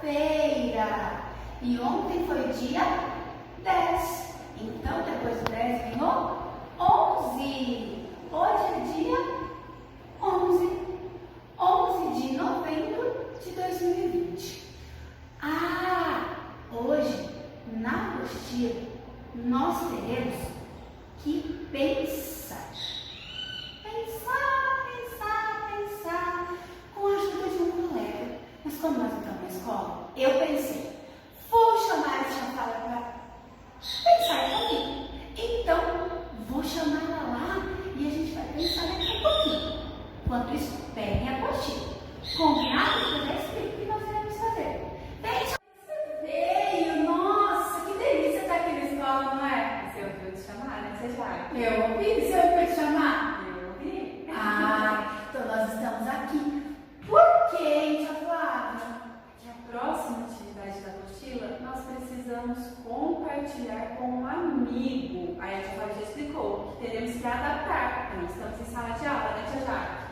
quinta-feira. E ontem foi dia 10. Então, depois do 10 vem o 11. Hoje é dia 11. 11 de novembro de 2020. Hoje, na apostila, nós teremos que pensar com a ajuda de um colega. Mas como nós estamos na escola, eu pensei, vou chamar essa fala para pensar comigo. Então, vou chamar ela lá e a gente vai pensar daqui a pouquinho. Enquanto isso, peguem a apostila. Combinado? Eu já explico o que nós iremos fazer. Você veio! Nossa, que delícia estar aqui na escola, não é? Você ouviu te chamar, né? Você já? Eu ouvi? Você ouviu te chamar? Eu ouvi. Então nós estamos aqui. Por quê, tia Flávia? Que a próxima atividade da apostila nós precisamos compartilhar com um amigo. Aí a tia Flávia já explicou que teremos que adaptar. Então estamos em sala de aula, né, tia Jaque?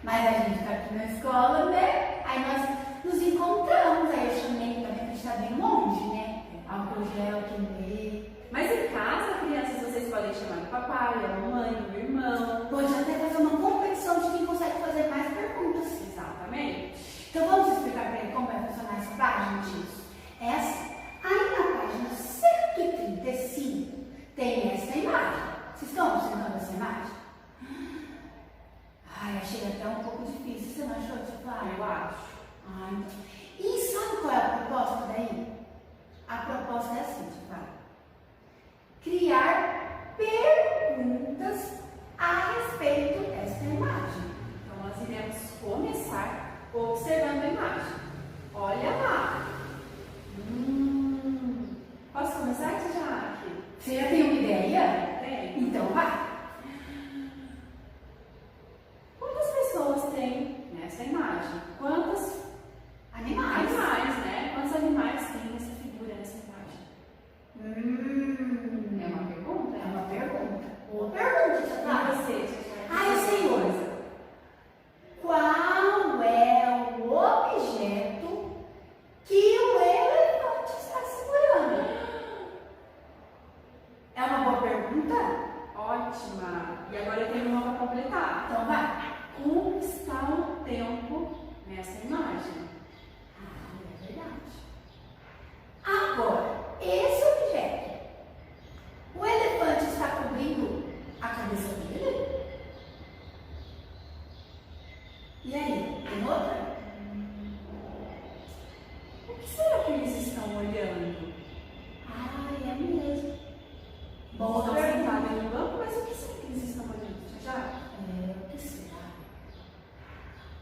Mas a gente está aqui na escola, né? Aí nós nos encontramos. Aí eu chamei também, porque a gente está bem longe, né? Álcool gel aqui no meio. Mas em casa, crianças, vocês podem chamar o papai, a mamãe, o irmão. Pode até fazer uma competição de quem consegue fazer mais perguntas. Exatamente. Então vamos explicar para ele como vai funcionar essa página, gente? Aí na página 135 tem essa imagem. Vocês estão observando essa imagem? Achei até um pouco difícil. Você não achou, tia Flávia? Eu acho. E sabe qual é a proposta daí? A proposta é assim, tia Flávia. Criar perguntas a respeito dessa imagem. Então nós iremos começar observando a imagem. Olha lá. Posso começar, tia Jaque? Você já tem uma ideia? Tem. Então vai. Quantas pessoas tem nessa imagem? Quantos Animais. né? Quantos animais tem nessa figura, nessa imagem? É uma pergunta? É uma pergunta. Boa pergunta, tia Flávia. Você, tia Jaque? Eu sei coisa. Qual é o objeto que o elefante está segurando? É uma boa pergunta? Ótima! E agora eu tenho uma para completar. Então vai. Como está o tempo nessa imagem? É verdade. Agora, esse objeto, o elefante está cobrindo a cabeça dele? E aí, tem outra? O que será que eles estão olhando? É mesmo. Boa Estão pergunta. sentados no banco, mas o que será que eles estão olhando, tia Jaque? O que será?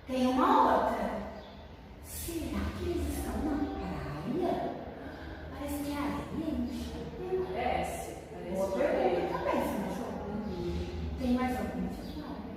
Tem uma outra. Será que eles estão na praia? Parece que é areia, enxerga. Parece Boa que é. pergunta também, você não achou? Tem mais alguma, tia Flávia?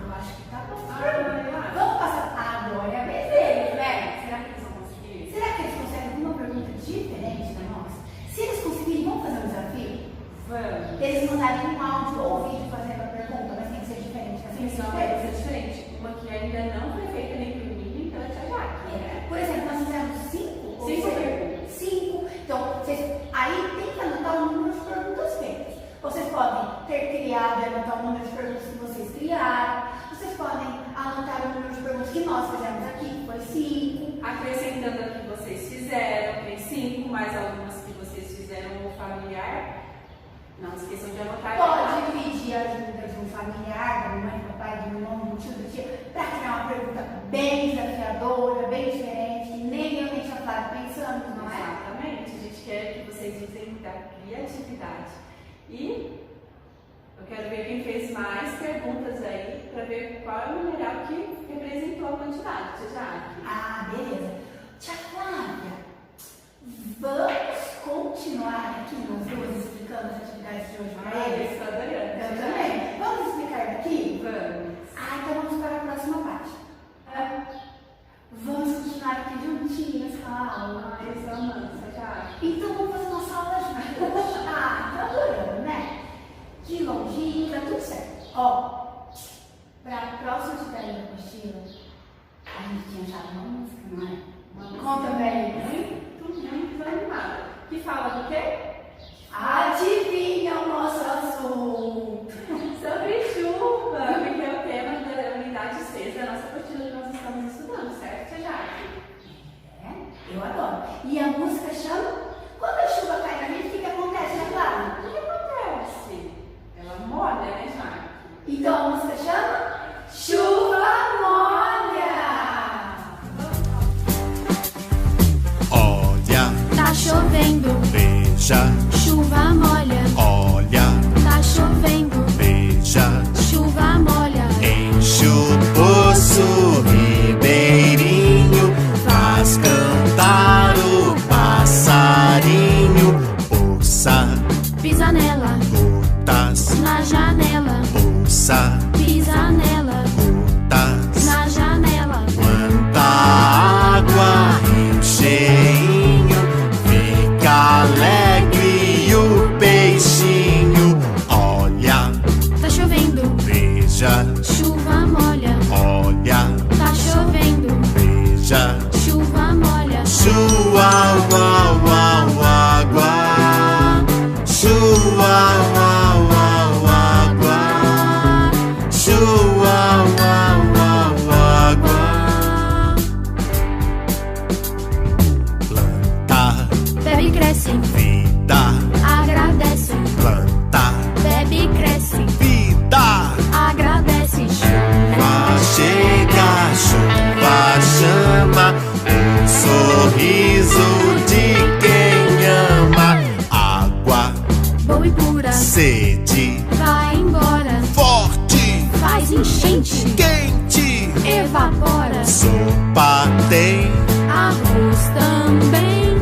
Eu acho que tá bom. eu acho. Vamos passar agora, é a vez deles, né? Será que eles vão conseguir? Será que eles conseguem alguma pergunta diferente da nossa? Se eles conseguirem, vamos fazer um desafio? Vamos. Eles mandarem um áudio ou vídeo fazendo a pergunta, mas tem que ser diferente. Tem que ser Não, diferente. vai ser diferente. Uma que ainda não foi feita nem por mim, nem pela tia Jaque. Por exemplo, nós fizemos 5 ou 5 6? perguntas. 5. Então, aí tem que anotar o número de perguntas feitas. Vocês podem ter criado e anotar o número de perguntas que vocês criaram. Vocês podem anotar o número de perguntas que nós fizemos aqui, que foi 5. Acrescentando a que vocês fizeram, tem 5, mais algumas que vocês fizeram no familiar. Não esqueçam de anotar. Pode pedir a ajuda de um familiar, da mamãe, do papai, do irmão, do tio, do tia, para criar uma pergunta bem desafiadora, bem diferente, que nem eu nem tia Flávia pensamos, não é? Exatamente. A gente quer que vocês usem da criatividade. E eu quero ver quem fez mais perguntas aí, para ver qual é o numeral que representou a quantidade, tia Jaque. Beleza. Tia Flávia, vamos continuar aqui nós duas explicando as atividades de hoje para eles? Estou adorando. Eu também. Vamos explicar daqui? Vamos. Então vamos para a próxima parte. Vamos continuar aqui juntinhas com a aula. Eu estou amando, tia Jaque. Então vamos fazer nossa aula juntas. Tô adorando, né? De longinho, tá tudo certo. Para a próxima atividade da apostila, a sorriso de quem ama. Água boa e pura, sede vai embora, forte, faz enchente, quente. evapora, Sopa tem, arroz também,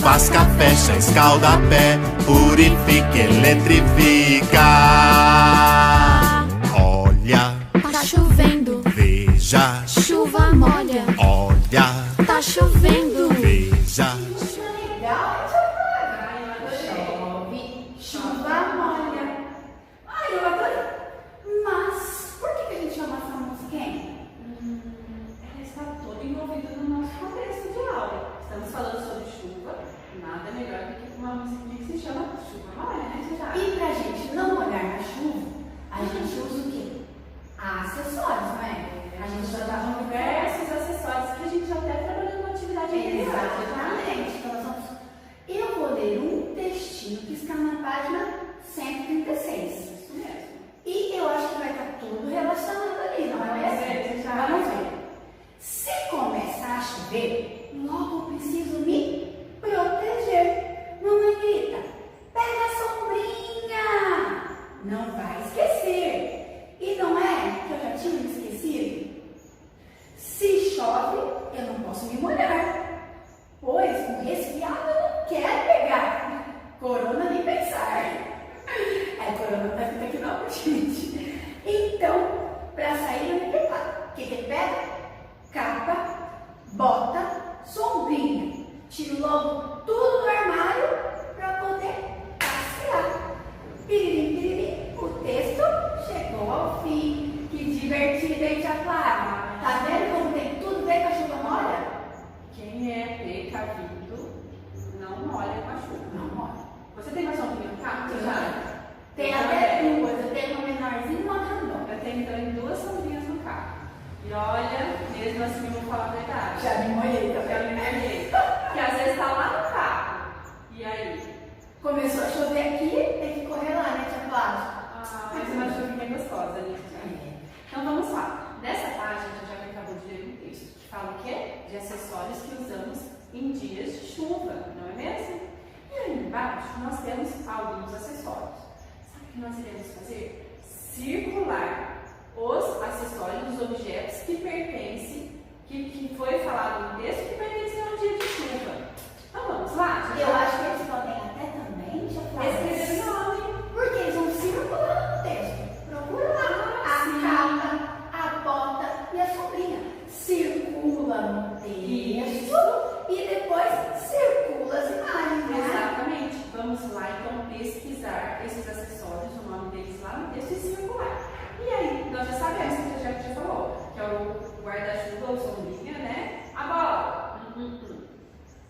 faz café, chá, escalda pé, purifica, eletrifica. Olha, tá chovendo, veja, chuva molha, olha, tá chovendo, veja. Isso é legal, chove, chuva molha. Ai, eu adoro. Mas por que a gente chama essa música, hein? Ela está toda envolvida no nosso contexto de aula. Estamos falando sobre chuva, nada melhor do que uma musiquinha que se chama Chuva Molha, né, Tia? E pra gente não olhar na chuva, a gente usa o quê? Acessórios, não é? A gente já dá um diversos acessórios que a gente já até trabalhou numa atividade anterior. Exatamente. Então, eu vou ler um textinho que está na página 136. Isso mesmo. E eu acho que vai estar tudo relacionado ali, não é mesmo? Vamos ver. Se começar a chover, logo eu preciso me proteger. Mamãe grita, pega a sombrinha. Não vai esquecer. E não é que eu já tinha me esquecido? Se chove, eu não posso me molhar, pois um resfriado eu não quero pegar. Corona nem pensar. É, corona tá vindo aqui não, gente. Então, para sair eu me preparo. O que que pega? Capa, bota, sombrinha. Tiro logo tudo do armário para poder passear. Piririm, piririm, o texto chegou ao fim. Que divertido, hein, Tia Clara? Tá vendo como tem tudo a ver com a chuva molha? Quem é precavido não molha com a chuva. Não molha. Você tem uma sombrinha no carro? Já? Tem até duas, eu tenho uma menorzinha e uma grandona. Eu tenho também 2 sombrinhas no carro. E olha, mesmo assim eu vou falar a verdade. Já me molhei Eu também. me molhei. Que às vezes tá lá no carro. E aí? Começou a chover aqui, tem que correr lá, né, Tia Clara? Mas uma chuvinha gostosa ali. Então vamos lá. Nessa página a gente já acabou de ler um texto que fala o quê? De acessórios que usamos em dias de chuva, não é mesmo? E aí embaixo nós temos alguns acessórios. Sabe o que nós iremos fazer? Circular os acessórios, os objetos que pertencem, que foi falado no texto, que pertencem ao dia de chuva. Então vamos lá? Eu acho que eles podem até também, Tia Clara, Escrever o nome. porque eles vão circulando no texto. Procura lá a capa, a bota e a sombrinha. Circula no texto e depois circula as imagens, né? Exatamente. Vamos lá então pesquisar esses acessórios, o nome deles lá no texto e circular. E aí, nós já sabemos que a gente já falou, que é o guarda-chuva ou sombrinha, né? A bola.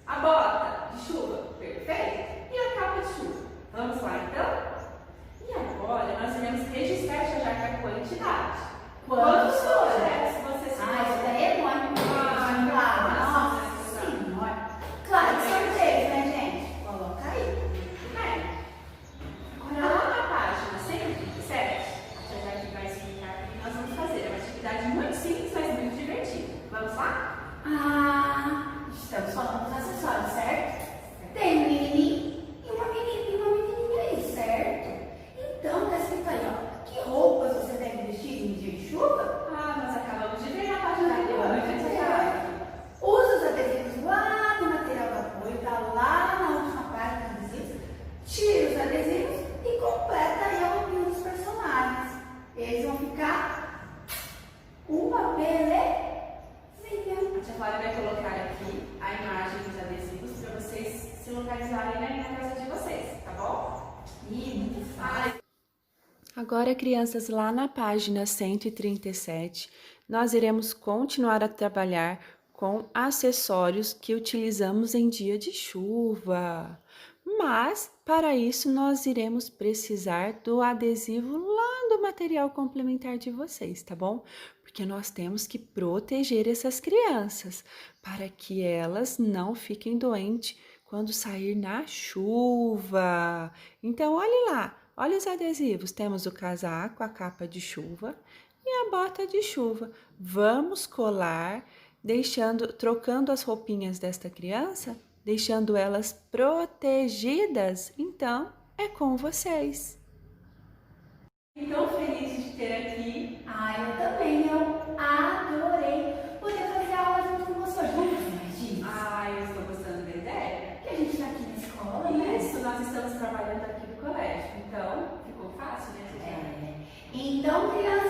A bota de chuva. Perfeito. E a capa de chuva. Vamos lá então? E agora nós iremos registrar já a quantidade. Quantos objetos você se Ah, isso daí é muito Ah, claro. nossa, Nossa Senhora. Claro que são três, né, gente? Coloca aí. Agora lá na página 137, a tia Jaque vai explicar o que nós vamos fazer. É uma atividade muito simples, mas muito divertida. Vamos lá? Estamos falando dos acessórios, certo? Tem um menininho e uma menininha aí, certo? Então, tá escrito aí, ó. Que roupas você deve vestir em dia de chuva? Nós acabamos de ver na página anterior, né, tia Jaque? Usa os adesivos lá no material do apoio, tá lá na última página dos adesivos. Tira os adesivos e completa aí a roupinha dos personagens. Eles vão ficar uma belezinha. A tia Clara vai colocar aqui a imagem dos adesivos para vocês se localizarem aí na casa de vocês, tá bom? Muito fácil. Agora, crianças, lá na página 137, nós iremos continuar a trabalhar com acessórios que utilizamos em dia de chuva. Mas, para isso, nós iremos precisar do adesivo lá do material complementar de vocês, tá bom? Porque nós temos que proteger essas crianças para que elas não fiquem doentes quando sair na chuva. Então, olhe lá. Olha os adesivos, temos o casaco, a capa de chuva e a bota de chuva. Vamos colar trocando as roupinhas desta criança, deixando elas protegidas, então é com vocês. Então, feliz de te ter aqui. Eu também, eu adorei poder fazer aula junto com você. Vamos fazer mais disso? Eu estou gostando da ideia. Que a gente está aqui na escola, né? Isso, nós estamos trabalhando aqui no colégio, então ficou fácil, né? Então, crianças,